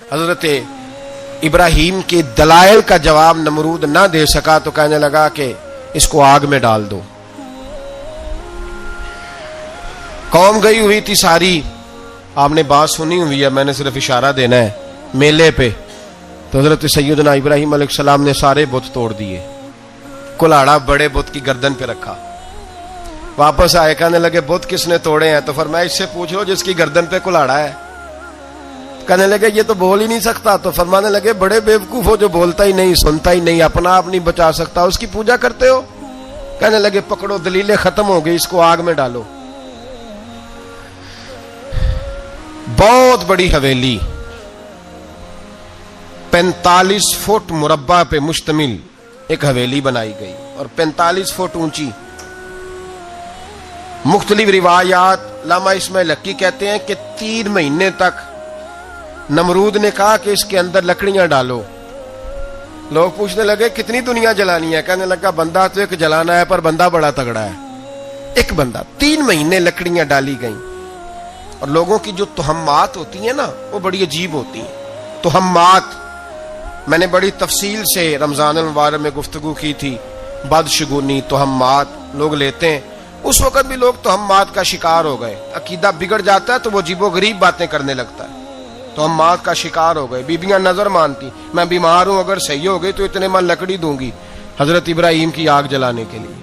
حضرت ابراہیم کے دلائل کا جواب نمرود نہ دے سکا تو کہنے لگا کہ اس کو آگ میں ڈال دو. قوم گئی ہوئی تھی ساری. آپ نے بات سنی ہوئی ہے, میں نے صرف اشارہ دینا ہے. میلے پہ تو حضرت سیدنا ابراہیم علیہ السلام نے سارے بت توڑ دیے, کلاڑا بڑے بت کی گردن پہ رکھا. واپس آئے, کہنے لگے بت کس نے توڑے ہیں؟ تو فرمایا اس سے پوچھ لو جس کی گردن پہ کلاڑا ہے. کہنے لگے یہ تو بول ہی نہیں سکتا. تو فرمانے لگے بڑے بیوقوف ہو, جو بولتا ہی نہیں, سنتا ہی نہیں, اپنا آپ نہیں بچا سکتا, اس کی پوجا کرتے ہو. کہنے لگے پکڑو, دلیلیں ختم ہو گئی, اس کو آگ میں ڈالو. بہت بڑی حویلی 45 فٹ مربع پہ مشتمل ایک حویلی بنائی گئی اور 45 فٹ اونچی. مختلف روایات, علامہ اسماعیل حقی کہتے ہیں کہ 3 مہینے تک نمرود نے کہا کہ اس کے اندر لکڑیاں ڈالو. لوگ پوچھنے لگے کتنی دنیا جلانی ہے؟ کہنے لگا بندہ تو ایک جلانا ہے, پر بندہ بڑا تگڑا ہے, ایک بندہ. 3 مہینے لکڑیاں ڈالی گئیں. اور لوگوں کی جو تہمات ہوتی ہیں نا, وہ بڑی عجیب ہوتی ہیں. تہمات میں نے بڑی تفصیل سے رمضان المبارک میں گفتگو کی تھی. بدشگونی, تہمات لوگ لیتے ہیں. اس وقت بھی لوگ تہمات کا شکار ہو گئے. عقیدہ بگڑ جاتا ہے تو وہ عجیب و غریب باتیں کرنے لگتا ہے. تہمات کا شکار ہو گئے. بیبیاں نظر مانتی, میں بیمار ہوں, اگر صحیح ہو گئی تو اتنے میں لکڑی دوں گی حضرت ابراہیم کی آگ جلانے کے لیے.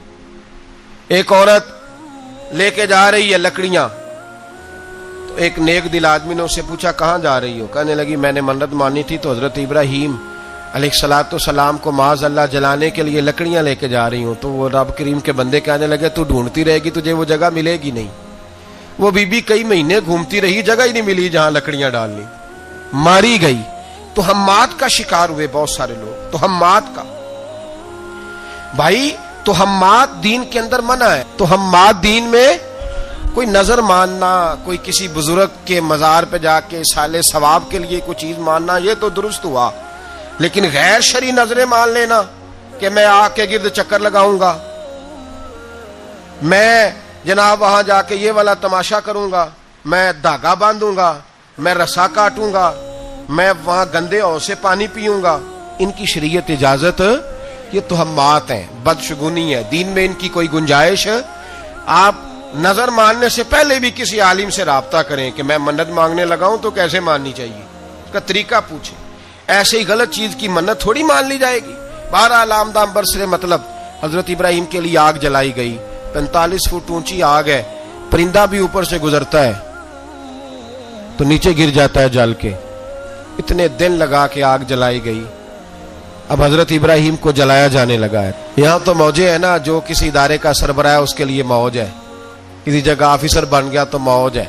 ایک عورت لے کے جا رہی ہے لکڑیاں. تو ایک نیک دل آدمی نے اس سے پوچھا کہاں جا رہی ہو؟ کہنے لگی میں نے منت مانی تھی تو حضرت ابراہیم علیہ الصلوۃ والسلام کو معاذ اللہ جلانے کے لیے لکڑیاں لے کے جا رہی ہوں. تو وہ رب کریم کے بندے کہنے لگے تو ڈھونڈتی رہے گی, تجھے وہ جگہ ملے گی نہیں. وہ بی بی کئی مہینے گھومتی رہی, جگہ ہی نہیں ملی جہاں لکڑیاں ڈالنی. ماری گئی. تہمات کا شکار ہوئے بہت سارے لوگ. تہمات کا بھائی, تہمات دین کے اندر منع ہے. تہمات دین میں کوئی نظر ماننا, کوئی کسی بزرگ کے مزار پہ جا کے سالے ثواب کے لیے کوئی چیز ماننا, یہ تو درست ہوا. لیکن غیر شرعی نظریں مان لینا کہ میں آگ کے گرد چکر لگاؤں گا, میں جناب وہاں جا کے یہ والا تماشا کروں گا, میں دھاگا باندھوں گا, میں رسا کاٹوں گا, میں وہاں گندے اور سے پانی پیوں گا, ان کی شریعت اجازت, یہ تہمات ہیں, بدشگونی ہے. دین میں ان کی کوئی گنجائش. آپ نظر ماننے سے پہلے بھی کسی عالم سے رابطہ کریں کہ میں منت مانگنے لگاؤں تو کیسے ماننی چاہیے, اس کا طریقہ پوچھیں. ایسے ہی غلط چیز کی منت تھوڑی مان لی جائے گی. بہرحال آمدام برسرے مطلب حضرت ابراہیم کے لیے آگ جلائی گئی. 45 فٹ اونچی آگ ہے, پرندہ بھی اوپر سے گزرتا ہے تو نیچے گر جاتا ہے جل کے. اتنے دن لگا کے آگ جلائی گئی. اب حضرت ابراہیم کو جلایا جانے لگا ہے. یہاں تو موجیں ہے نا, جو کسی ادارے کا سربراہ ہے اس کے لیے موج ہے, کسی جگہ آفیسر بن گیا تو موج ہے,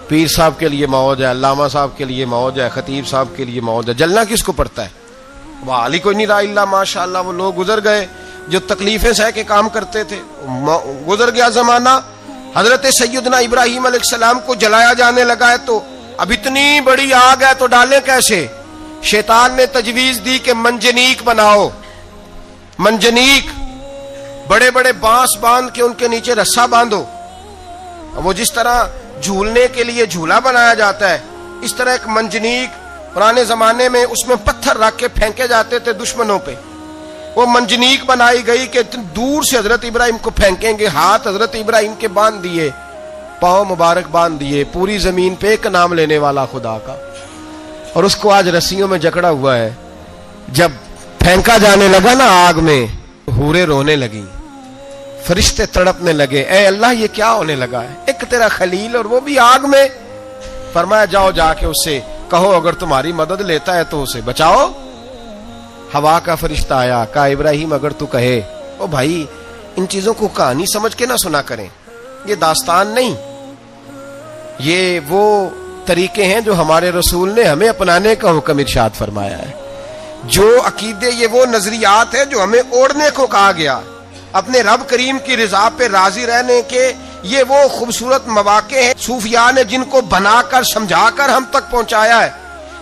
پیر صاحب کے لیے موج ہے, علامہ صاحب کے لیے موج ہے, خطیب صاحب کے لیے موج ہے. جلنا کس کو پڑتا ہے؟ وہ علی کوئی نہیں رہا اللہ ماشاء اللہ. وہ لوگ گزر گئے جو تکلیفیں سہ کے کام کرتے تھے, گزر گیا زمانہ. حضرت سیدنا ابراہیم علیہ السلام کو جلایا جانے لگا ہے تو اب اتنی بڑی آگ ہے تو ڈالیں کیسے؟ شیطان نے تجویز دی کہ منجنیق بناؤ. منجنیق, بڑے بڑے بانس باندھ کے ان کے نیچے رسا باندھو. وہ جس طرح جھولنے کے لیے جھولا بنایا جاتا ہے, اس طرح ایک منجنیق پرانے زمانے میں اس میں پتھر رکھ کے پھینکے جاتے تھے دشمنوں پہ. وہ منجنیق بنائی گئی کہ دور سے حضرت ابراہیم کو پھینکیں گے. ہاتھ حضرت ابراہیم کے باندھ دیے, پاؤں مبارک باندھ دیے, پوری زمین پہ ایک نام لینے والا خدا کا. اور اس کو آج رسیوں میں جکڑا ہوا ہے. جب پھینکا جانے لگا نا آگ میں, حوریں رونے لگی, فرشتے تڑپنے لگے, اے اللہ یہ کیا ہونے لگا ہے؟ ایک تیرا خلیل اور وہ بھی آگ میں. فرمایا جاؤ جا کے اس سے کہو اگر تمہاری مدد لیتا ہے تو اسے بچاؤ. ہوا کا فرشتہ آیا, کہا ابراہیم اگر تو کہے. او بھائی, ان چیزوں کو کہانی سمجھ کے نہ سنا کریں, یہ داستان نہیں, یہ وہ طریقے ہیں جو ہمارے رسول نے ہمیں اپنانے کا حکم ارشاد فرمایا ہے. جو عقیدے, یہ وہ نظریات ہیں جو ہمیں اوڑھنے کو کہا گیا. اپنے رب کریم کی رضا پہ راضی رہنے کے یہ وہ خوبصورت مواقع ہیں صوفیاء نے جن کو بنا کر سمجھا کر ہم تک پہنچایا ہے.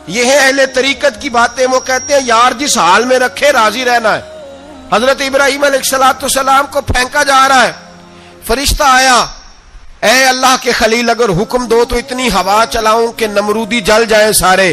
یہ ہے اہل طریقت کی باتیں. وہ کہتے ہیں یار جس حال میں رکھے راضی رہنا ہے. حضرت ابراہیم علیہ السلام کو پھینکا جا رہا ہے, فرشتہ آیا, اے اللہ کے خلیل اگر حکم دو تو اتنی ہوا چلاؤں کہ نمرودی جل جائیں سارے.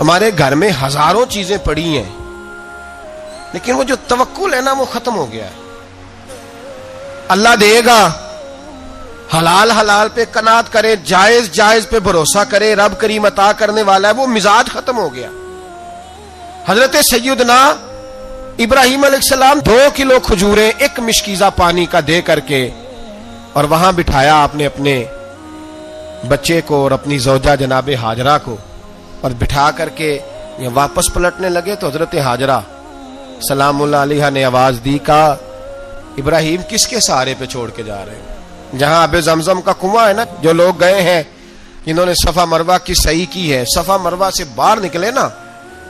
ہمارے گھر میں ہزاروں چیزیں پڑی ہیں، لیکن وہ جو توکل ہے نا وہ ختم ہو گیا ہے۔ اللہ دے گا، حلال حلال پہ قناعت کرے، جائز جائز پہ بھروسہ کرے، رب کریم عطا کرنے والا ہے، وہ مزاج ختم ہو گیا۔ حضرت سیدنا ابراہیم علیہ السلام 2 کلو کھجوریں 1 مشکیزہ پانی کا دے کر کے اور وہاں بٹھایا آپ نے اپنے بچے کو اور اپنی زوجہ جناب ہاجرہ کو، اور بٹھا کر کے واپس پلٹنے لگے تو حضرت ہاجرہ سلام اللہ علیہ نے آواز دی، کہا ابراہیم کس کے سہارے پہ چھوڑ کے جا رہے ہیں؟ جہاں آب زمزم کا کنواں ہے نا، جو لوگ گئے ہیں جنہوں نے صفا مروہ کی صحیح کی ہے، صفا مروہ سے باہر نکلے نا،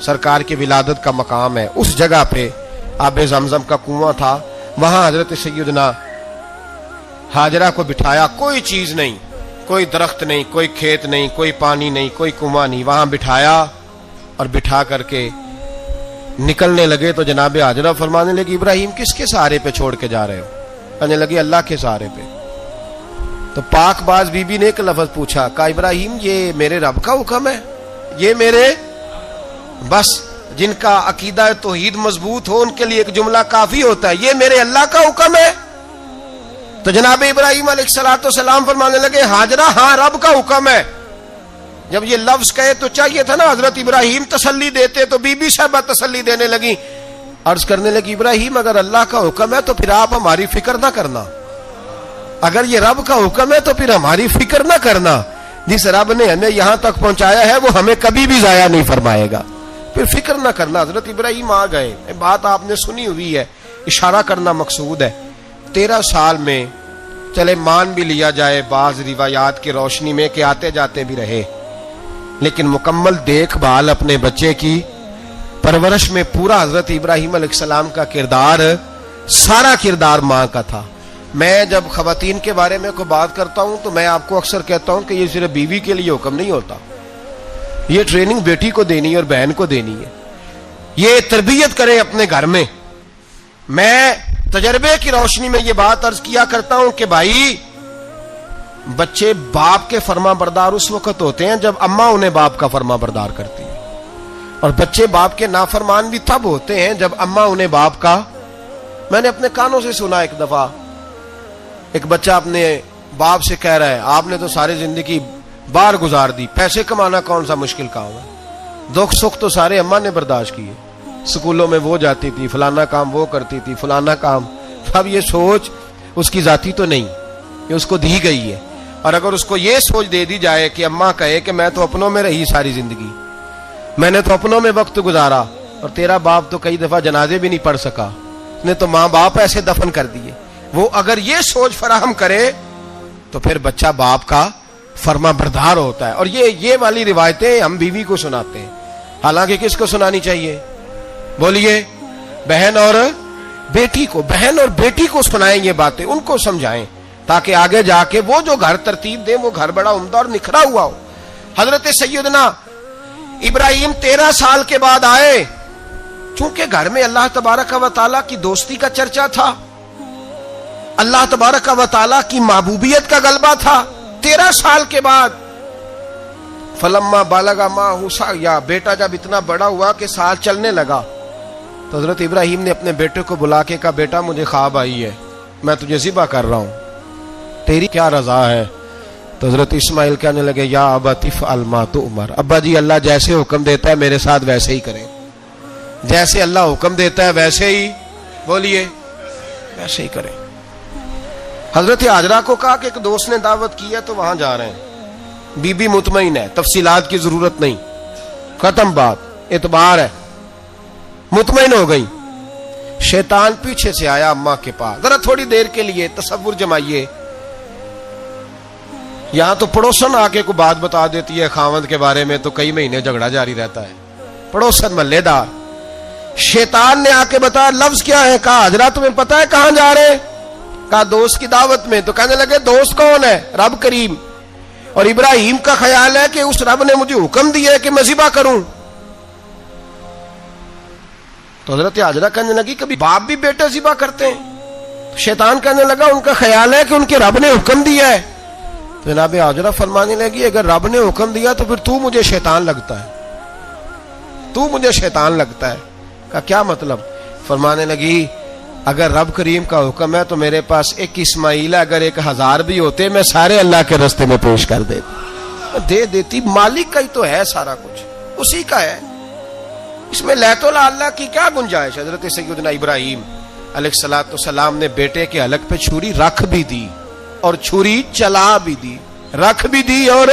سرکار کی ولادت کا مقام ہے، اس جگہ پہ آب زمزم کا کنواں تھا، وہاں حضرت سیدنا ہاجرہ کو بٹھایا، کوئی چیز نہیں، کوئی درخت نہیں، کوئی کھیت نہیں، کوئی پانی نہیں، کوئی کنواں نہیں، وہاں بٹھایا اور بٹھا کر کے نکلنے لگے تو جناب ہاجرہ فرمانے لگی ابراہیم کس کے سہارے پہ چھوڑ کے جا رہے ہو؟ کہنے لگی اللہ کے سہارے پہ۔ تو پاک باز بی بی نے ایک لفظ پوچھا، کہا ابراہیم یہ میرے رب کا حکم ہے، یہ میرے، بس جن کا عقیدہ توحید مضبوط ہو ان کے لیے ایک جملہ کافی ہوتا ہے، یہ میرے اللہ کا حکم ہے۔ تو جناب ابراہیم علیہ السلام فرمانے لگے ہاجرہ ہاں رب کا حکم ہے۔ جب یہ لفظ کہے تو چاہیے تھا نا حضرت ابراہیم تسلی دیتے، تو بی بی صاحبہ تسلی دینے لگی، عرض کرنے لگی ابراہیم اگر اللہ کا حکم ہے تو پھر آپ ہماری فکر نہ کرنا، اگر یہ رب کا حکم ہے تو پھر ہماری فکر نہ کرنا، جس رب نے ہمیں یہاں تک پہنچایا ہے وہ ہمیں کبھی بھی ضائع نہیں فرمائے گا، پھر فکر نہ کرنا۔ حضرت ابراہیم آ گئے، بات آپ نے سنی ہوئی ہے، اشارہ کرنا مقصود ہے۔ 13 سال میں چلے مان بھی لیا جائے بعض روایات کی روشنی میں کہ آتے جاتے بھی رہے، لیکن مکمل دیکھ بھال اپنے بچے کی پرورش میں پورا حضرت ابراہیم علیہ السلام کا کردار، سارا کردار ماں کا تھا۔ میں جب خواتین کے بارے میں کوئی بات کرتا ہوں تو میں آپ کو اکثر کہتا ہوں کہ یہ صرف بیوی کے لیے حکم نہیں ہوتا، یہ ٹریننگ بیٹی کو دینی ہے اور بہن کو دینی ہے، یہ تربیت کریں اپنے گھر میں۔ میں تجربے کی روشنی میں یہ بات عرض کیا کرتا ہوں کہ بھائی بچے باپ کے فرما بردار اس وقت ہوتے ہیں جب اماں انہیں باپ کا فرما بردار کرتی ہے، اور بچے باپ کے نافرمان بھی تب ہوتے ہیں جب اماں انہیں باپ کا۔ میں نے اپنے کانوں سے سنا ایک دفعہ ایک بچہ اپنے باپ سے کہہ رہا ہے آپ نے تو ساری زندگی باہر گزار دی، پیسے کمانا کون سا مشکل کام ہے، دکھ سکھ تو سارے اماں نے برداشت کیے، سکولوں میں وہ جاتی تھی، فلانا کام وہ کرتی تھی، فلانا کام۔ اب یہ سوچ اس کی ذاتی تو نہیں، یہ اس کو دی گئی ہے، اور اگر اس کو یہ سوچ دے دی جائے کہ اماں کہے کہ میں تو اپنوں میں رہی ساری زندگی، میں نے تو اپنوں میں وقت گزارا، اور تیرا باپ تو کئی دفعہ جنازے بھی نہیں پڑھ سکا، اس نے تو ماں باپ ایسے دفن کر دیے، وہ اگر یہ سوچ فراہم کرے تو پھر بچہ باپ کا فرما بردار ہوتا ہے۔ اور یہ والی روایتیں ہم بیوی کو سناتے ہیں، حالانکہ کس کو سنانی چاہیے؟ بولیے، بہن اور بیٹی کو، بہن اور بیٹی کو سنائیں یہ باتیں، ان کو سمجھائیں تاکہ آگے جا کے وہ جو گھر ترتیب دیں وہ گھر بڑا عمدہ اور نکھرا ہوا ہو۔ حضرت سیدنا ابراہیم 13 سال کے بعد آئے، چونکہ گھر میں اللہ تبارک و تعالیٰ کی دوستی کا چرچا تھا، اللہ تبارک و تعالیٰ کی محبوبیت کا غلبہ تھا۔ 13 سال کے بعد فلما بالغ معہ سعیا، بیٹا جب اتنا بڑا ہوا کہ سال چلنے لگا تو حضرت ابراہیم نے اپنے بیٹے کو بلا کے کہا بیٹا مجھے خواب آئی ہے، میں تجھے ذبح کر رہا ہوں، تیری کیا رضا ہے؟ تو حضرت اسماعیل کہنے لگے یا ابت افعل ما تؤمر، ابا جی اللہ جیسے حکم دیتا ہے میرے ساتھ ویسے ہی کریں، جیسے اللہ حکم دیتا ہے ویسے ہی، بولیے، ویسے ہی کریں۔ حضرت ہاجرہ کو کہا کہ ایک دوست نے دعوت کی ہے تو وہاں جا رہے ہیں، بی بی مطمئن ہے، تفصیلات کی ضرورت نہیں، ختم بات، اعتبار ہے، مطمئن ہو گئی۔ شیطان پیچھے سے آیا اماں کے پاس، ذرا تھوڑی دیر کے لیے تصور جمائیے، یہاں تو پڑوسن آ کے کوئی بات بتا دیتی ہے خاوند کے بارے میں تو کئی مہینے جھگڑا جاری رہتا ہے، پڑوسن محلے دار۔ شیطان نے آ کے بتایا لفظ کیا ہے؟ کہا حاجرہ تمہیں پتا ہے کہاں جا رہے ہیں؟ کہا دوست کی دعوت میں۔ تو کہنے لگے دوست کون ہے؟ رب کریم، اور ابراہیم کا خیال ہے کہ اس رب نے مجھے حکم دیا ہے کہ میں ذبح کروں۔ تو حضرت ہاجرہ کہنے لگی کبھی باپ بھی بیٹے ذبح کرتے ہیں؟ شیطان کہنے لگا ان کا خیال ہے کہ ان کے رب نے حکم دیا ہے۔ تو جناب ہاجرہ فرمانے لگی اگر رب نے حکم دیا تو پھر تو مجھے شیطان لگتا ہے، تو مجھے شیطان لگتا ہے. کہا کیا مطلب؟ فرمانے لگی اگر رب کریم کا حکم ہے تو میرے پاس ایک اسماعیل ہے, اگر 1000 بھی ہوتے میں سارے اللہ کے راستے میں پیش کر دے دیتی. مالک کا ہی تو ہے سارا کچھ, اسی کا ہے, اس میں لیت اللہ کی کیا گنجائش. حضرت سیدنا ابراہیم علیہ السلام نے بیٹے کے حلق پہ چھری رکھ بھی دی اور چھری چلا بھی دی, رکھ بھی دی, اور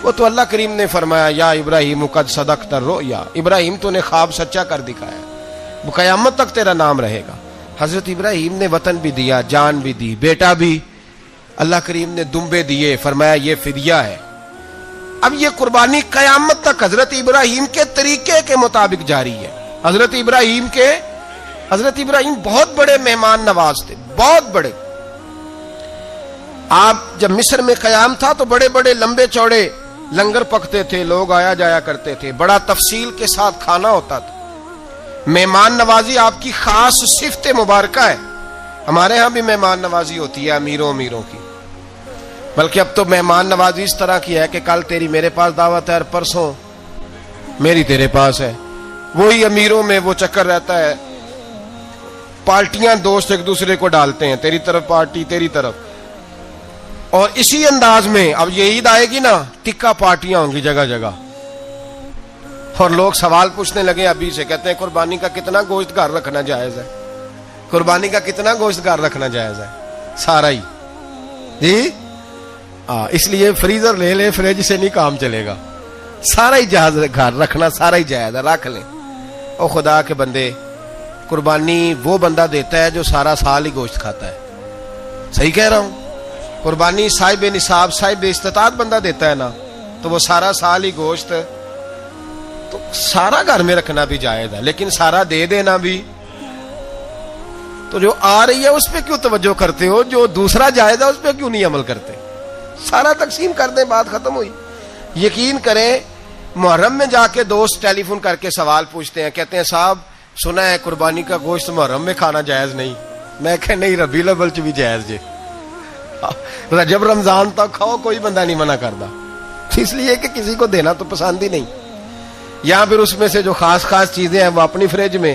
وہ تو اللہ کریم نے فرمایا یا ابراہیم قد صدقت الرؤیا, ابراہیم تو نے خواب سچا کر دکھایا, وہ قیامت تک تیرا نام رہے گا. حضرت ابراہیم نے وطن بھی دیا, جان بھی دی, بیٹا بھی, اللہ کریم نے دمبے دیے, فرمایا یہ فدیہ ہے. اب یہ قربانی قیامت تک حضرت ابراہیم کے طریقے کے مطابق جاری ہے. حضرت ابراہیم بہت بڑے مہمان نواز تھے, بہت بڑے. آپ جب مصر میں قیام تھا تو بڑے بڑے لمبے چوڑے لنگر پکتے تھے, لوگ آیا جایا کرتے تھے, بڑا تفصیل کے ساتھ کھانا ہوتا تھا. مہمان نوازی آپ کی خاص صفت مبارکہ ہے. ہمارے ہاں بھی مہمان نوازی ہوتی ہے امیروں کی, بلکہ اب تو مہمان نوازی اس طرح کی ہے کہ کل تیری میرے پاس دعوت ہے اور پرسوں میری تیرے پاس ہے. وہی امیروں میں وہ چکر رہتا ہے, پارٹیاں دوست ایک دوسرے کو ڈالتے ہیں, تیری طرف پارٹی تیری طرف, اور اسی انداز میں اب یہ عید آئے گی نا, ٹکا پارٹیاں ہوں گی جگہ جگہ, اور لوگ سوال پوچھنے لگے ابھی سے, کہتے ہیں قربانی کا کتنا گوشت گھر رکھنا جائز ہے, قربانی کا کتنا گوشت گھر رکھنا جائز ہے؟ سارا ہی جی, اس لیے فریزر لے لے, فریج سے نہیں کام چلے گا, سارا ہی جہاز گھر رکھنا سارا ہی جائز ہے, رکھ لیں. او خدا کے بندے, قربانی وہ بندہ دیتا ہے جو سارا سال ہی گوشت کھاتا ہے. صحیح کہہ رہا ہوں؟ قربانی صاحب نصاب صاحب استطاعت بندہ دیتا ہے نا, تو وہ سارا سال ہی گوشت, تو سارا گھر میں رکھنا بھی جائز ہے, لیکن سارا دے دینا بھی. تو جو آ رہی ہے اس پہ کیوں توجہ کرتے ہو, جو دوسرا جائز ہے اس پہ کیوں نہیں عمل کرتے؟ سارا تقسیم کر دیں, بات ختم ہوئی. یقین کریں محرم میں جا کے دوست ٹیلی فون کر کے سوال پوچھتے ہیں, کہتے ہیں صاحب سنا ہے قربانی کا گوشت محرم میں کھانا جائز نہیں. میں کہ نہیں, ربیع الاول چ بھی جائز جے, رجب رمضان تک کھاؤ, کوئی بندہ نہیں منع کرتا, اس لیے کہ کسی کو دینا تو پسند ہی نہیں. یا پھر اس میں سے جو خاص چیزیں ہیں وہ اپنی فریج میں,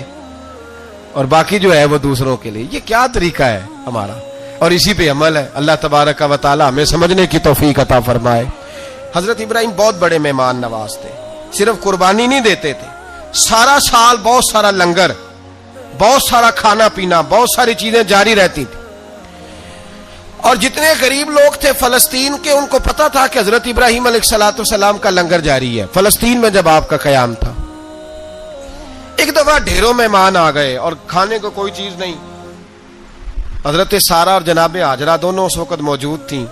اور باقی جو ہے وہ دوسروں کے لیے. یہ کیا طریقہ ہے ہمارا, اور اسی پہ عمل ہے. اللہ تبارک و تعالی ہمیں سمجھنے کی توفیق عطا فرمائے. حضرت ابراہیم بہت بڑے مہمان نواز تھے, صرف قربانی نہیں دیتے تھے, سارا سال بہت سارا لنگر, بہت سارا کھانا پینا, بہت ساری چیزیں جاری رہتی تھی. اور جتنے غریب لوگ تھے فلسطین کے, ان کو پتا تھا کہ حضرت ابراہیم علیہ السلام کا لنگر جاری ہے. فلسطین میں جب آپ کا قیام تھا, ایک دفعہ ڈھیروں مہمان آ گئے اور کھانے کو کوئی چیز نہیں. حضرت سارہ اور جناب ہاجرہ دونوں اس وقت موجود تھیں.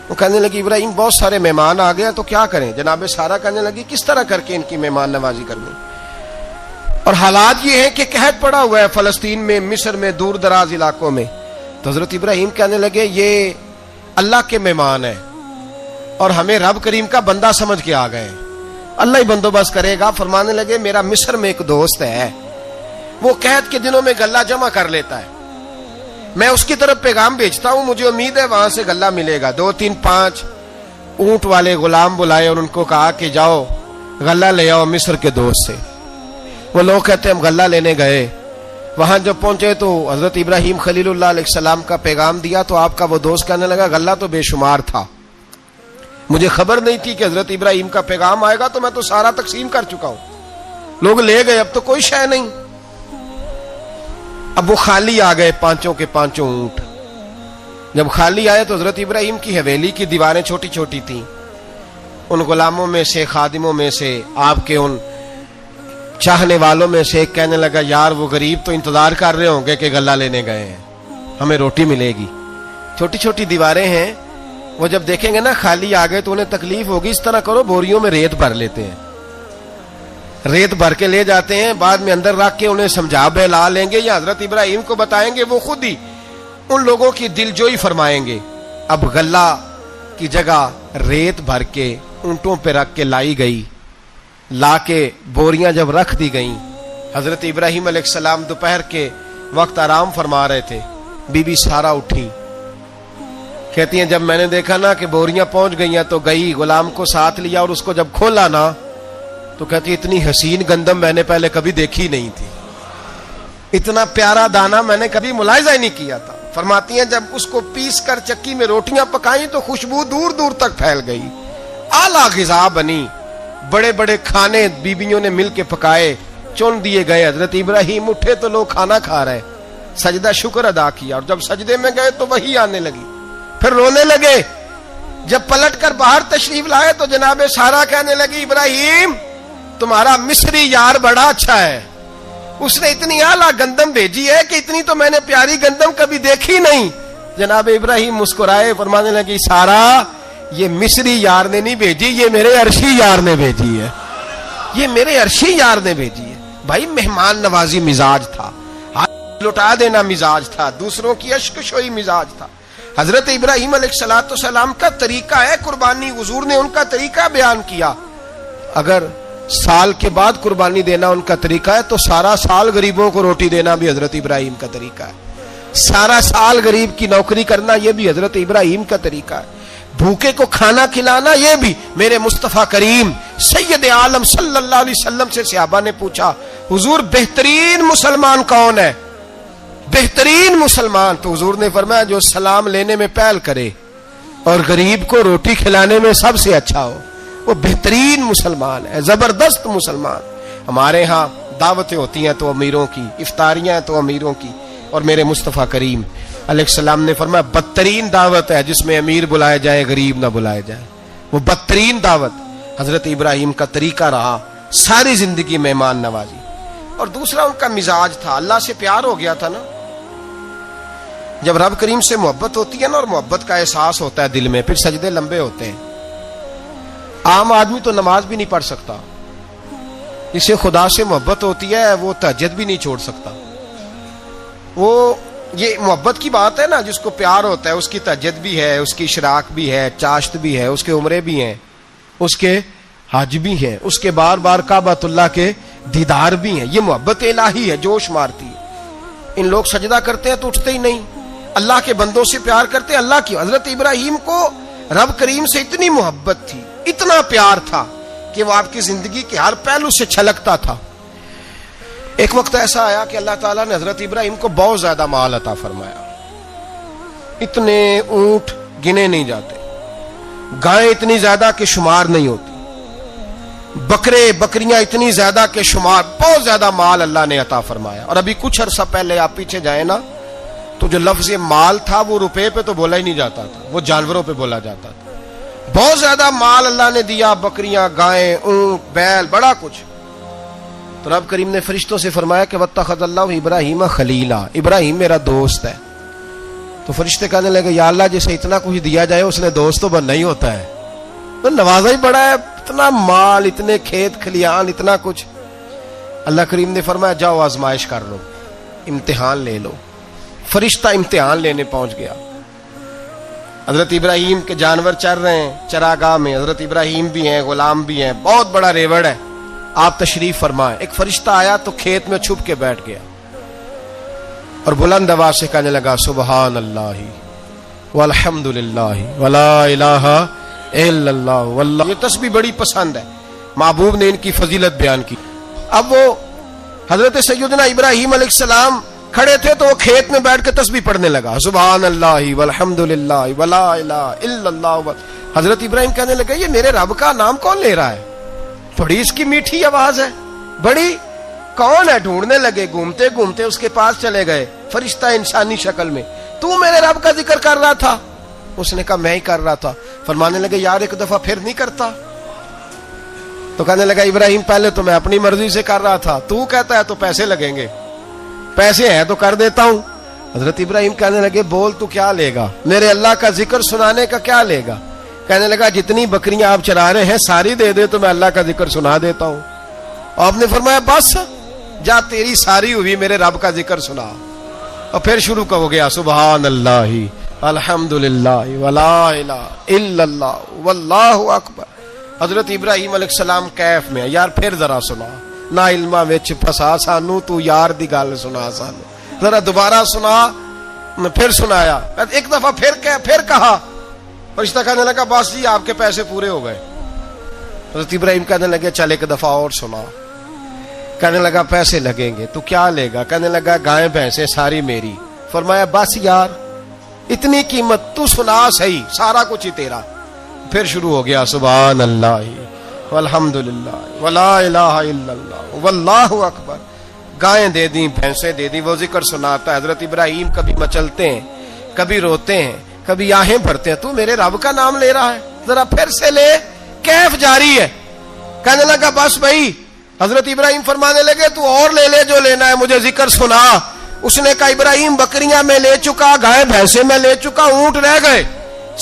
وہ کہنے لگی ابراہیم بہت سارے مہمان آ گئے تو کیا کریں؟ جناب سارہ کہنے لگی کس طرح کر کے ان کی مہمان نوازی کرنی. اور حالات یہ ہیں کہ قحط پڑا ہوا ہے فلسطین میں, مصر میں, دور دراز علاقوں میں. تو حضرت ابراہیم کہنے لگے یہ اللہ کے مہمان ہیں اور ہمیں رب کریم کا بندہ سمجھ کے آ گئے, اللہ ہی بندوبست کرے گا. فرمانے لگے میرا مصر میں ایک دوست ہے, وہ قحط کے دنوں میں غلہ جمع کر لیتا ہے, میں اس کی طرف پیغام بھیجتا ہوں, مجھے امید ہے وہاں سے غلہ ملے گا. 2 3 5 اونٹ والے غلام بلائے اور ان کو کہا کہ جاؤ غلہ لے آؤ مصر کے دوست سے. وہ لوگ کہتے ہیں ہم غلہ لینے گئے, وہاں جب پہنچے تو حضرت ابراہیم خلیل اللہ علیہ السلام کا پیغام دیا تو آپ کا وہ دوست کہنے لگا غلہ تو بے شمار تھا, مجھے خبر نہیں تھی کہ حضرت ابراہیم کا پیغام آئے گا, تو میں تو سارا تقسیم کر چکا ہوں. لوگ لے گئے, اب تو کوئی شے نہیں. اب وہ خالی آ گئے 5 کے 5 اونٹ. جب خالی آئے تو حضرت ابراہیم کی حویلی کی دیواریں چھوٹی چھوٹی تھیں. ان غلاموں میں سے, خادموں میں سے, آپ کے ان چاہنے والوں میں سے ایک کہنے لگا یار وہ غریب تو انتظار کر رہے ہوں گے کہ غلہ لینے گئے ہیں, ہمیں روٹی ملے گی. چھوٹی چھوٹی دیواریں ہیں, وہ جب دیکھیں گے نا خالی آ گئے تو انہیں تکلیف ہوگی. اس طرح کرو بوریوں میں ریت بھر لیتے ہیں, ریت بھر کے لے جاتے ہیں, بعد میں اندر رکھ کے انہیں سمجھا بہلا لیں گے, یا حضرت ابراہیم کو بتائیں گے, وہ خود ہی ان لوگوں کی دل جوئی فرمائیں گے. اب غلہ کی جگہ ریت بھر کے اونٹوں پہ رکھ کے لائی گئی. لا کے بوریاں جب رکھ دی گئیں, حضرت ابراہیم علیہ السلام دوپہر کے وقت آرام فرما رہے تھے. بی بی سارہ اٹھی, کہتی ہیں جب میں نے دیکھا نا کہ بوریاں پہنچ گئی ہیں تو گئی, غلام کو ساتھ لیا اور اس کو جب کھولا نا تو کہتی اتنی حسین گندم میں نے پہلے کبھی دیکھی نہیں تھی، اتنا پیارا دانہ میں نے کبھی ملاحظہ ہی نہیں کیا تھا۔ فرماتی ہیں جب اس کو پیس کر چکی میں روٹیاں پکائیں تو خوشبو دور دور تک پھیل گئی، اعلیٰ غذا بنی، بڑے بڑے کھانے بیویوں نے مل کے پکائے، چن دیے گئے۔ حضرت ابراہیم اٹھے تو لوگ کھانا کھا رہے، سجدہ شکر ادا کیا، اور جب سجدے میں گئے تو وہی آنے لگی، پھر رونے لگے۔ جب پلٹ کر باہر تشریف لائے تو جناب سارا کہنے لگی ابراہیم تمہارا مصری یار بڑا اچھا ہے، اس نے اتنی اعلیٰ گندم بھیجی ہے کہ اتنی تو میں نے پیاری گندم کبھی دیکھی نہیں۔ جناب ابراہیم مسکرائے، فرمانے لگی سارا یہ مصری یار نے نہیں بھیجی، یہ میرے عرشی یار نے بھیجی ہے، یہ میرے عرشی یار نے بھیجی ہے۔ بھائی مہمان نوازی مزاج تھا، ہاتھ لٹا دینا مزاج تھا، دوسروں کی اشک شوئی مزاج تھا۔ حضرت ابراہیم علیہ السلام کا طریقہ ہے قربانی، حضور نے ان کا طریقہ بیان کیا۔ اگر سال کے بعد قربانی دینا ان کا طریقہ ہے تو سارا سال غریبوں کو روٹی دینا بھی حضرت ابراہیم کا طریقہ ہے، سارا سال غریب کی نوکری کرنا یہ بھی حضرت ابراہیم کا طریقہ ہے، بھوکے کو کھانا کھلانا یہ بھی۔ میرے مصطفیٰ کریم سید عالم صلی اللہ علیہ وسلم سے صحابہ نے پوچھا حضور بہترین مسلمان کون ہے؟ بہترین مسلمان؟ تو حضور نے فرمایا جو سلام لینے میں پہل کرے اور غریب کو روٹی کھلانے میں سب سے اچھا ہو، وہ بہترین مسلمان ہے، زبردست مسلمان۔ ہمارے ہاں دعوتیں ہوتی ہیں تو امیروں کی، افطاریاں تو امیروں کی، اور میرے مصطفیٰ کریم علیہ السلام نے فرمایا بدترین دعوت ہے جس میں امیر بلائے جائے غریب نہ بلائے جائے، وہ بدترین دعوت حضرت ابراہیم کا طریقہ رہا، ساری زندگی مہمان نوازی۔ اور دوسرا ان کا مزاج تھا، اللہ سے پیار ہو گیا تھا نا، جب رب کریم سے محبت ہوتی ہے نا اور محبت کا احساس ہوتا ہے دل میں، پھر سجدے لمبے ہوتے ہیں۔ عام آدمی تو نماز بھی نہیں پڑھ سکتا، اسے خدا سے محبت ہوتی ہے وہ تہجد بھی نہیں چھوڑ سکتا۔ وہ یہ محبت کی بات ہے نا، جس کو پیار ہوتا ہے اس کی تہجد بھی ہے، اس کی اشراق بھی ہے، چاشت بھی ہے، اس کے عمرے بھی ہیں، اس کے حج بھی ہیں، اس کے بار بار کعبۃ اللہ کے دیدار بھی ہیں۔ یہ محبت الہی ہے، جوش مارتی ہے۔ ان لوگ سجدہ کرتے ہیں تو اٹھتے ہی نہیں، اللہ کے بندوں سے پیار کرتے اللہ کی۔ حضرت ابراہیم کو رب کریم سے اتنی محبت تھی، اتنا پیار تھا کہ وہ آپ کی زندگی کے ہر پہلو سے چھلکتا تھا۔ ایک وقت ایسا آیا کہ اللہ تعالیٰ نے حضرت ابراہیم کو بہت زیادہ مال عطا فرمایا، اتنے اونٹ گنے نہیں جاتے، گائیں اتنی زیادہ کہ شمار نہیں ہوتی، بکرے بکریاں اتنی زیادہ کہ شمار، بہت زیادہ مال اللہ نے عطا فرمایا۔ اور ابھی کچھ عرصہ پہلے آپ پیچھے جائیں نا تو جو لفظ مال تھا وہ روپے پہ تو بولا ہی نہیں جاتا تھا، وہ جانوروں پہ بولا جاتا تھا۔ بہت زیادہ مال اللہ نے دیا، بکریاں، گائیں، اونٹ، بیل، بڑا کچھ۔ تو رب کریم نے فرشتوں سے فرمایا کہ واتخذ اللہ ابراہیم خلیلا، ابراہیم میرا دوست ہے۔ تو فرشتے کہنے لگے یا اللہ جسے اتنا کچھ دیا جائے اس نے دوست تو بننا ہی ہوتا ہے، تو نوازا ہی بڑا ہے، اتنا مال، اتنے کھیت کھلیان، اتنا کچھ۔ اللہ کریم نے فرمایا جاؤ آزمائش کر لو، امتحان لے لو۔ فرشتہ امتحان لینے پہنچ گیا۔ حضرت ابراہیم کے جانور چر رہے ہیں چراگاہ میں، حضرت ابراہیم بھی ہیں، غلام بھی ہیں، بہت بڑا ریوڑ ہے، آپ تشریف فرمائیں۔ ایک فرشتہ آیا تو کھیت میں چھپ کے بیٹھ گیا اور بلند آواز سے کہنے لگا سبحان اللہ والحمد للہ ولا الہ الا اللہ واللہ۔ یہ تسبیح بڑی پسند ہے، محبوب نے ان کی فضیلت بیان کی۔ اب وہ حضرت سیدنا ابراہیم علیہ السلام کھڑے تھے تو وہ کھیت میں بیٹھ کے تسبیح پڑھنے لگا سبحان اللہ والحمد للہ ولا الہ الا اللہ۔ حضرت ابراہیم کہنے لگے یہ میرے رب کا نام کون لے رہا ہے؟ بڑی اس کی میٹھی آواز ہے، بڑی، کون ہے؟ ڈھونڈنے لگے، گھومتے گھومتے اس کے پاس چلے گئے، فرشتہ انسانی شکل میں۔ تو میرے رب کا ذکر کر رہا تھا؟ اس نے کہا میں ہی کر رہا تھا۔ فرمانے لگے یار ایک دفعہ پھر نہیں کرتا؟ تو کہنے لگا ابراہیم پہلے تو میں اپنی مرضی سے کر رہا تھا، تو کہتا ہے تو پیسے لگیں گے، پیسے ہیں تو کر دیتا ہوں۔ حضرت ابراہیم کہنے لگے بول تو کیا لے گا؟ میرے اللہ کا ذکر سنانے کا کیا لے گا؟ کہنے لگا جتنی بکریاں آپ چرا رہے ہیں ساری دے دے تو میں اللہ کا ذکر سنا دیتا ہوں۔ آپ نے فرمایا بس جا تیری ساری ہوئی، میرے رب کا ذکر سنا۔ اور پھر شروع ہو گیا سبحان اللہ الحمد للہ ولا الہ الا اللہ واللہ اکبر۔ حضرت ابراہیم علیہ السلام کیف میں، یار پھر ذرا سنا، نا علما وچ پھسا سانو، تو یار دی گل سنا سانو، ذرا دوبارہ سنا۔ پھر سنایا، ایک دفعہ پھر کہا، فرشتہ کہنے لگا بس جی آپ کے پیسے پورے ہو گئے۔ حضرت ابراہیم کہنے لگے چل ایک دفعہ اور سنا. کہنے لگا پیسے لگیں گے. تو کیا لے گا؟ کہنے لگا گائیں بھینسیں ساری میری. فرمایا بس یار اتنی قیمت، تو سنا صحیح، سارا کچھ ہی تیرا. پھر شروع ہو گیا سبحان اللہ والحمدللہ ولا الہ الا اللہ واللہ اکبر. گائیں دے دیں، بھینسیں دے دیں، وہ ذکر سناتا ہے. حضرت ابراہیم کبھی مچلتے ہیں، کبھی روتے ہیں، کبھی آہیں بھرتے ہیں. تو میرے رب کا نام لے رہا ہے، ذرا پھر سے لے. کیف جاری ہے. کہنے لگا بس بھائی. حضرت ابراہیم فرمانے لگے تو اور لے لے جو لینا ہے، مجھے ذکر سنا. اس نے کہا ابراہیم بکریاں میں لے چکا، گائے بھینسیں میں لے چکا، اونٹ رہ گئے،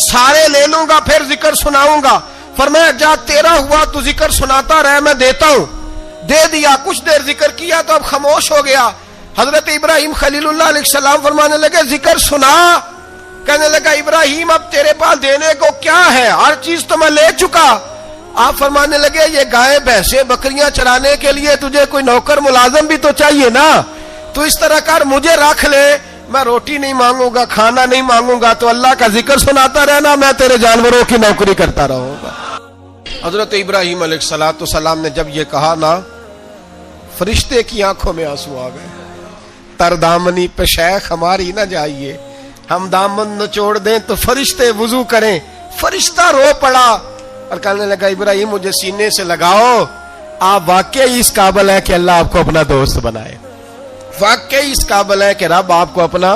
سارے لے لوں گا پھر ذکر سناؤں گا. فرمایا جا تیرا ہوا تو ذکر سناتا رہ، میں دیتا ہوں. دے دیا. کچھ دیر ذکر کیا تو اب خاموش ہو گیا. حضرت ابراہیم خلیل اللہ علیہ السلام فرمانے لگے ذکر سنا. کہنے لگا ابراہیم اب تیرے پاس دینے کو کیا ہے، ہر چیز تو میں لے چکا. آپ فرمانے لگے یہ گائے بھینسیں بکریاں چرانے کے لیے تجھے کوئی نوکر ملازم بھی تو چاہیے نا. تو اس طرح کر مجھے رکھ لے، میں روٹی نہیں مانگوں گا، کھانا نہیں مانگوں گا، تو اللہ کا ذکر سناتا رہنا، میں تیرے جانوروں کی نوکری کرتا رہوں گا. حضرت ابراہیم علیہ السلام نے جب یہ کہا نا، فرشتے کی آنکھوں میں آنسو آ گئے. تر دامنی پہ شیخ ہماری نہ جائیے، ہم دامن نچوڑ دیں تو فرشتے وضو کریں. فرشتہ رو پڑا اور کہنے لگا ابراہیم مجھے سینے سے لگاؤ، آپ واقعی اس قابل ہے کہ اللہ آپ کو اپنا دوست بنائے، واقعی اس قابل ہے کہ رب آپ کو اپنا.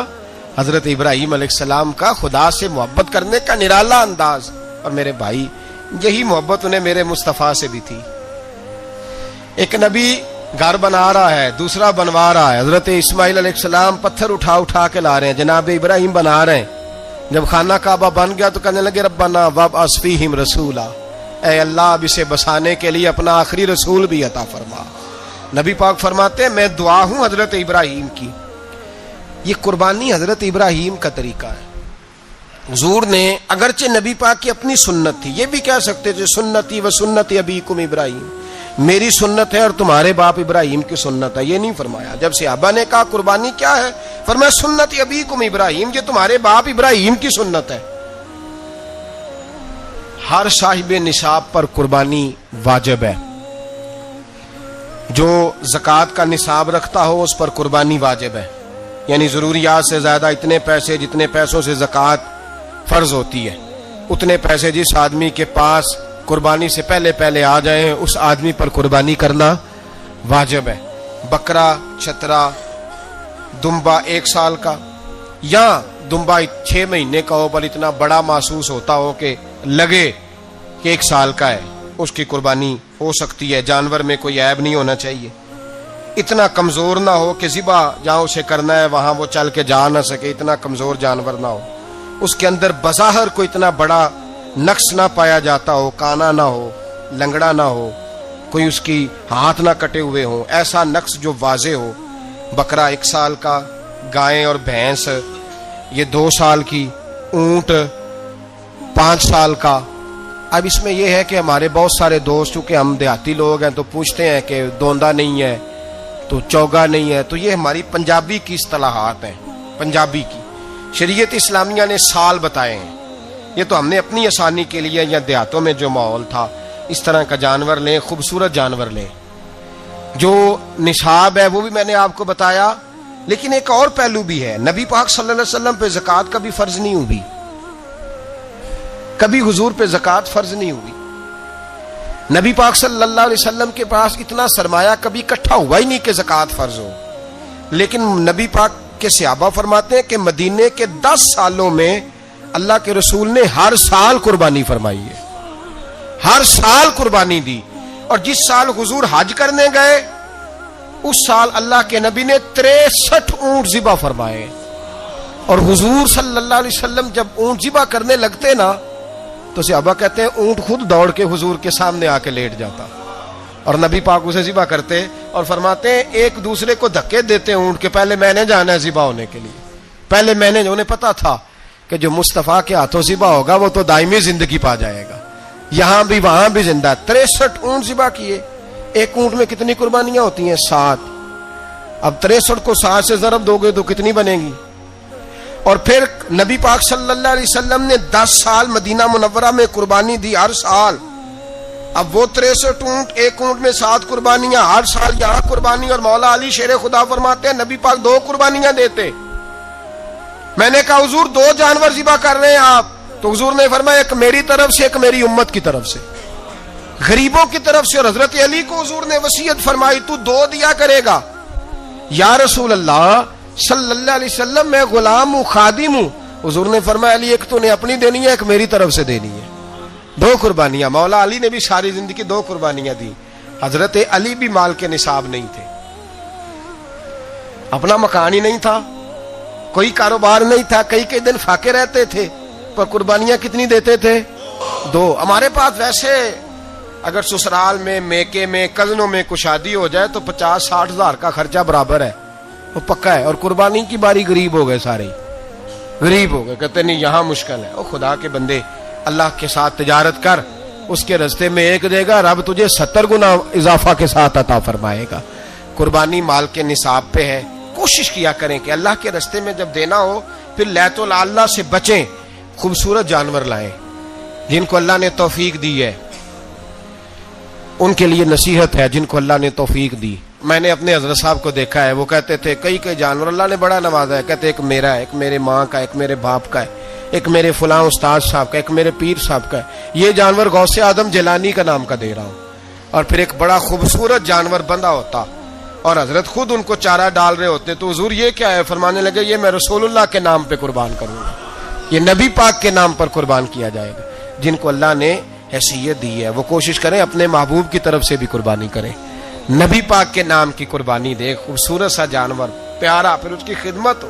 حضرت ابراہیم علیہ السلام کا خدا سے محبت کرنے کا نرالا انداز. اور میرے بھائی یہی محبت انہیں میرے مصطفیٰ سے بھی تھی. ایک نبی گھر بنا رہا ہے، دوسرا بنوا رہا ہے. حضرت اسماعیل علیہ السلام پتھر اٹھا کے لا رہے ہیں، جناب ابراہیم بنا رہے ہیں. جب خانہ کعبہ بن گیا تو کہنے لگے ربنا وابعث فیہم رسولا، اے اللہ اب اسے بسانے کے لیے اپنا آخری رسول بھی عطا فرما. نبی پاک فرماتے ہیں میں دعا ہوں حضرت ابراہیم کی. یہ قربانی حضرت ابراہیم کا طریقہ ہے. حضور نے اگرچہ نبی پاک کی اپنی سنت تھی، یہ بھی کہہ سکتے تھے سنتی و سنت ابیکم ابراہیم، میری سنت ہے اور تمہارے باپ ابراہیم کی سنت ہے. یہ نہیں فرمایا. جب صحابہ نے کہا قربانی کیا ہے، فرمایا سنت ابیکم ابراہیم، یہ تمہارے باپ ابراہیم کی سنت ہے. ہر صاحب نصاب پر قربانی واجب ہے. جو زکوٰۃ کا نصاب رکھتا ہو اس پر قربانی واجب ہے. یعنی ضروریات سے زیادہ اتنے پیسے، جتنے پیسوں سے زکوٰۃ فرض ہوتی ہے، اتنے پیسے جس آدمی کے پاس قربانی سے پہلے آ جائیں اس آدمی پر قربانی کرنا واجب ہے. بکرا، چھترا، دمبا 1 سال کا یا دمبا 6 مہینے کا ہو پر اتنا بڑا محسوس ہوتا ہو کہ لگے کہ 1 سال کا ہے، اس کی قربانی ہو سکتی ہے. جانور میں کوئی عیب نہیں ہونا چاہیے. اتنا کمزور نہ ہو کہ ذبح جہاں اسے کرنا ہے وہاں وہ چل کے جا نہ سکے، اتنا کمزور جانور نہ ہو. اس کے اندر بظاہر کوئی اتنا بڑا نقص نہ پایا جاتا ہو، کانا نہ ہو، لنگڑا نہ ہو، کوئی اس کی ہاتھ نہ کٹے ہوئے ہوں، ایسا نقص جو واضح ہو. بکرا 1 سال کا، گائیں اور بھینس یہ 2 سال کی، اونٹ 5 سال کا. اب اس میں یہ ہے کہ ہمارے بہت سارے دوست، چونکہ ہم دیہاتی لوگ ہیں تو پوچھتے ہیں کہ دوندا نہیں ہے تو چوگا نہیں ہے. تو یہ ہماری پنجابی کی اصطلاحات ہیں. پنجابی کی شریعت اسلامیہ نے سال بتائے ہیں. یہ تو ہم نے اپنی آسانی کے لیے یا دیہاتوں میں جو ماحول تھا اس طرح کا جانور لیں، خوبصورت جانور لیں. جو نصاب ہے وہ بھی میں نے آپ کو بتایا. لیکن ایک اور پہلو بھی ہے. نبی پاک صلی اللہ علیہ وسلم پہ زکوٰۃ کبھی فرض نہیں ہوئی، کبھی حضور پہ زکوٰۃ فرض نہیں ہوئی. نبی پاک صلی اللہ علیہ وسلم کے پاس اتنا سرمایہ کبھی اکٹھا ہوا ہی نہیں کہ زکوٰۃ فرض ہو. لیکن نبی پاک کے صحابہ فرماتے ہیں کہ مدینے کے 10 سالوں میں اللہ کے رسول نے ہر سال قربانی فرمائی ہے، ہر سال قربانی دی. اور جس سال حضور حج کرنے گئے اس سال اللہ کے نبی نے 63 اونٹ ذبح فرمائے. اور حضور صلی اللہ علیہ وسلم جب اونٹ ذبح کرنے لگتے نا تو صحابہ کہتے ہیں اونٹ خود دوڑ کے حضور کے سامنے آ کے لیٹ جاتا اور نبی پاک اسے ذبح کرتے اور فرماتے ہیں ایک دوسرے کو دھکے دیتے اونٹ کے، پہلے میں نے جانا ہے ذبح ہونے کے لیے، پہلے میں نے. انہیں پتا تھا کہ جو مصطفیٰ کے ہاتھوں ذبح ہوگا وہ تو دائمی زندگی پا جائے گا، یہاں بھی وہاں بھی زندہ. 63 اونٹ ذبح کیے. ایک اونٹ میں کتنی قربانیاں ہوتی ہیں؟ 7. اب 63 کو 7 سے ضرب دو گے تو کتنی بنے گی؟ اور پھر نبی پاک صلی اللہ علیہ وسلم نے 10 سال مدینہ منورہ میں قربانی دی ہر سال. اب وہ 63 اونٹ، ایک اونٹ میں 7 قربانیاں، ہر سال یہاں قربانی، اور مولا علی شیر خدا فرماتے ہیں نبی پاک 2 قربانیاں دیتے۔ میں نے کہا حضور 2 جانور ذبح کر رہے ہیں آپ؟ تو حضور نے فرمایا ایک میری طرف سے، ایک میری امت کی طرف سے، غریبوں کی طرف سے۔ اور حضرت علی کو حضور نے وصیت فرمائی تو 2 دیا کرے گا۔ یا رسول اللہ صلی اللہ علیہ وسلم میں غلام ہوں، خادم ہوں۔ حضور نے فرمایا علی ایک تو نے اپنی دینی ہے، ایک میری طرف سے دینی ہے۔ 2 قربانیاں۔ مولا علی نے بھی ساری زندگی 2 قربانیاں دی۔ حضرت علی بھی مال کے نصاب نہیں تھے، اپنا مکان ہی نہیں تھا، کوئی کاروبار نہیں تھا، کئی دن فاقے رہتے تھے، پر قربانیاں کتنی دیتے تھے؟ 2۔ ہمارے پاس ویسے اگر سسرال میں، میکے میں، کزنوں میں کچھ شادی ہو جائے تو 50-60 ہزار کا خرچہ برابر ہے، وہ پکا ہے۔ اور قربانی کی باری غریب ہو گئے، سارے غریب ہو گئے، کہتے نہیں یہاں مشکل ہے۔ او خدا کے بندے، اللہ کے ساتھ تجارت کر، اس کے رستے میں 1 دے گا، رب تجھے 70 گنا اضافہ کے ساتھ عطا فرمائے گا۔ قربانی مال کے نصاب پہ ہے۔ کوشش کیا کریں کہ اللہ کے رستے میں جب دینا ہو پھر لیت اللہ سے بچیں، خوبصورت جانور لائیں جن کو اللہ نے توفیق دی ہے۔ ان کے لیے نصیحت ہے جن کو اللہ نے توفیق دی۔ میں نے اپنے حضرت صاحب کو دیکھا ہے، وہ کہتے تھے کئی جانور اللہ نے بڑا نوازا ہے، کہتے ایک میرا ہے، ایک میرے ماں کا، ایک میرے باپ کا ہے، ایک میرے فلاں استاد صاحب کا، ایک میرے پیر صاحب کا ہے۔ یہ جانور غوث اعظم جیلانی کا نام کا دے رہا ہوں۔ اور پھر ایک بڑا خوبصورت جانور بندہ ہوتا اور حضرت خود ان کو چارہ ڈال رہے ہوتے، تو حضور یہ کیا ہے؟ فرمانے لگے یہ میں رسول اللہ کے نام پہ قربان کروں گا، یہ نبی پاک کے نام پر قربان کیا جائے گا۔ جن کو اللہ نے حیثیت دی ہے وہ کوشش کریں اپنے محبوب کی طرف سے بھی قربانی کریں، نبی پاک کے نام کی قربانی دے، خوبصورت سا جانور پیارا، پھر اس کی خدمت ہو،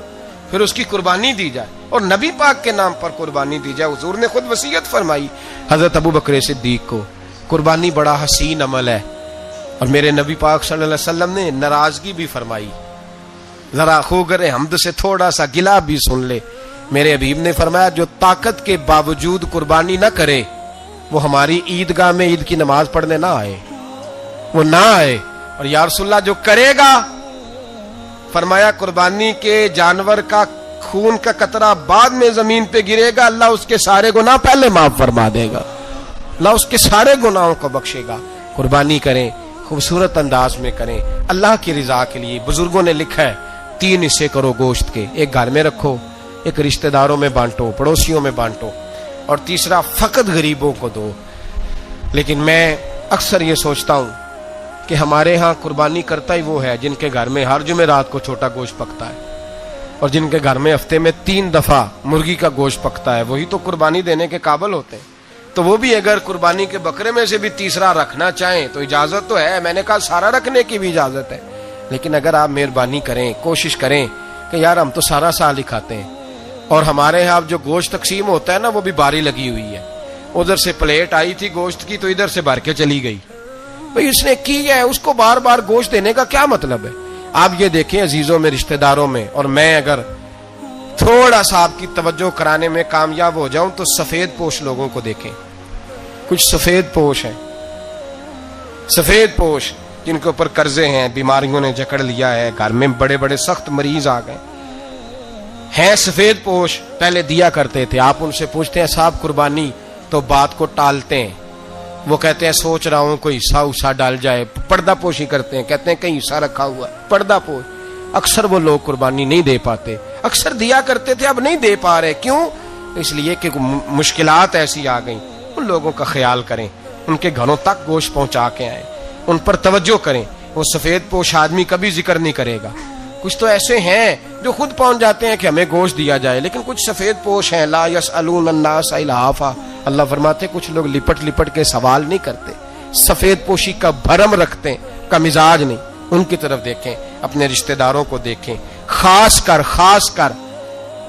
پھر اس کی قربانی دی جائے اور نبی پاک کے نام پر قربانی دی جائے۔ حضور نے خود وصیت فرمائی حضرت ابو بکر صدیق کو، قربانی بڑا حسین عمل ہے۔ اور میرے نبی پاک صلی اللہ علیہ وسلم نے ناراضگی بھی فرمائی، ذرا خوگر حمد سے تھوڑا سا گلا بھی سن لے۔ میرے حبیب نے فرمایا جو طاقت کے باوجود قربانی نہ کرے وہ ہماری عیدگاہ میں عید کی نماز پڑھنے نہ آئے، وہ نہ آئے۔ اور یا رسول اللہ جو کرے گا، فرمایا قربانی کے جانور کا خون کا قطرہ بعد میں زمین پہ گرے گا، اللہ اس کے سارے گناہ پہلے معاف فرما دے گا، اللہ اس کے سارے گناہوں کو بخشے گا۔ قربانی کریں، خوبصورت انداز میں کریں، اللہ کی رضا کے لیے۔ بزرگوں نے لکھا ہے 3 حصے کرو گوشت کے، ایک گھر میں رکھو، ایک رشتہ داروں میں بانٹو، پڑوسیوں میں بانٹو، اور تیسرا فقط غریبوں کو دو۔ لیکن میں اکثر یہ سوچتا ہوں کہ ہمارے ہاں قربانی کرتا ہی وہ ہے جن کے گھر میں ہر جمعرات کو چھوٹا گوشت پکتا ہے، اور جن کے گھر میں ہفتے میں 3 دفعہ مرغی کا گوشت پکتا ہے، وہی تو قربانی دینے کے قابل ہوتے ہیں۔ تو وہ بھی اگر قربانی کے بکرے میں سے بھی تیسرا رکھنا چاہیں تو اجازت تو ہے، میں نے کہا سارا رکھنے کی بھی اجازت ہے، لیکن اگر آپ مہربانی کریں، کوشش کریں کہ یار ہم تو سارا سال ہی کھاتے ہیں، اور ہمارے یہاں جو گوشت تقسیم ہوتا ہے نا وہ بھی باری لگی ہوئی ہے، ادھر سے پلیٹ آئی تھی گوشت کی تو ادھر سے بھر کے چلی گئی، بھئی اس نے کی ہے، اس کو بار بار گوشت دینے کا کیا مطلب ہے؟ آپ یہ دیکھیں عزیزوں میں، رشتہ داروں میں، اور میں اگر تھوڑا سا آپ کی توجہ کرانے میں کامیاب ہو جاؤں تو سفید پوش لوگوں کو دیکھیں، کچھ سفید پوش ہیں، سفید پوش جن کے اوپر قرضے ہیں، بیماریوں نے جکڑ لیا ہے، گھر میں بڑے بڑے سخت مریض آ گئے ہیں، سفید پوش پہلے دیا کرتے تھے۔ آپ ان سے پوچھتے ہیں صاحب قربانی، تو بات کو ٹالتے ہیں، وہ کہتے ہیں سوچ رہا ہوں کوئی حصہ ڈال جائے، پردہ پوشی کرتے ہیں، کہتے ہیں کہیں حصہ رکھا ہوا ہے، پردہ پوش۔ اکثر وہ لوگ قربانی نہیں دے پاتے، اکثر دیا کرتے تھے اب نہیں دے پا رہے، کیوں؟ اس لیے کہ مشکلات ایسی آ گئیں۔ ان لوگوں کا خیال کریں، ان کے گھروں تک گوشت پہنچا کے آئیں، ان پر توجہ کریں۔ وہ سفید پوش آدمی کبھی ذکر نہیں کرے گا، کچھ تو ایسے ہیں جو خود پہنچ جاتے ہیں کہ ہمیں گوشت دیا جائے، لیکن کچھ سفید پوش ہیں لا یسألون الناس الہافا، اللہ فرماتے کچھ لوگ لپٹ لپٹ کے سوال نہیں کرتے، سفید پوشی کا بھرم رکھتے ہیں، کا مزاج نہیں۔ ان کی طرف دیکھیں، اپنے رشتہ داروں کو دیکھیں، خاص کر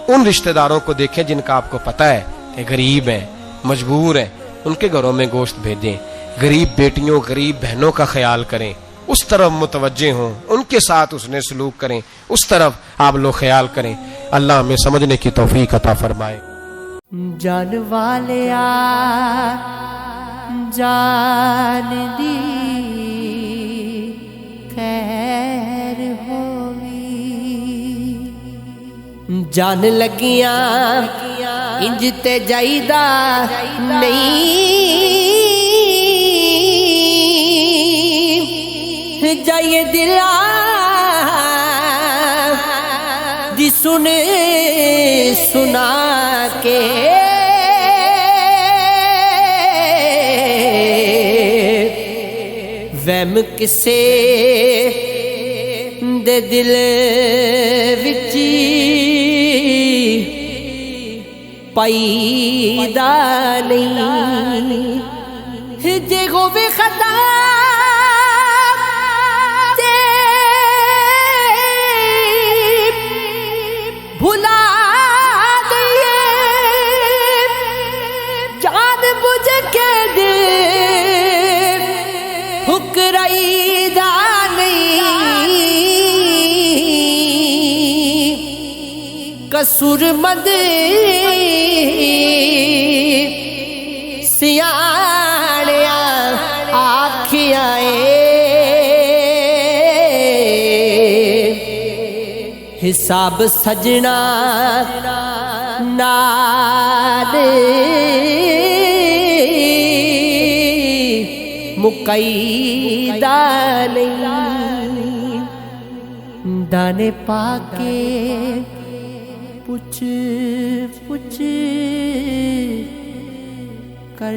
ان رشتہ داروں کو دیکھیں جن کا آپ کو پتہ ہے کہ غریب ہیں، مجبور ہیں، ان کے گھروں میں گوشت بھیجیں۔ غریب بیٹیوں، غریب بہنوں کا خیال کریں، اس طرف متوجہ ہوں، ان کے ساتھ اس نے سلوک کریں، اس طرف آپ لوگ خیال کریں۔ اللہ ہمیں سمجھنے کی توفیق عطا فرمائے۔ جان والیا جان دی خیر ہووی، جان لگیاں انج تے جائیدا نہیں، ਜਾਈਏ ਦਿਲਾਂ ਦੀ ਸੁਣ ਸੁਣਾ ਕੇ ਵਹਿਮ ਕਿਸੇ ਦੇ ਦਿਲ ਵਿੱਚ ਪੈਦਾ ਨਹੀਂ ਜੇ ਹੋਵੇ ਖਤਾ ਤੇ ਭੁਲਾ ਦਈਏ ਜਾਨ ਬੁੱਝ ਕੇ ਦਿਲ ਹੁਕਰਾਈ ਦਾ ਨਹੀਂ ਕਸੂਰਮੰਦ ਸਿਆਣਿਆ ਆਖਿਆ ਹਿਸਾਬ ਸਜਣਾ ਨਾਲ ਮੁਕਈਦਾ ਨਹੀਂ ਦਾਣੇ ਪਾ ਕੇ ਪੁੱਛ ਪੁੱਛ ਕਰ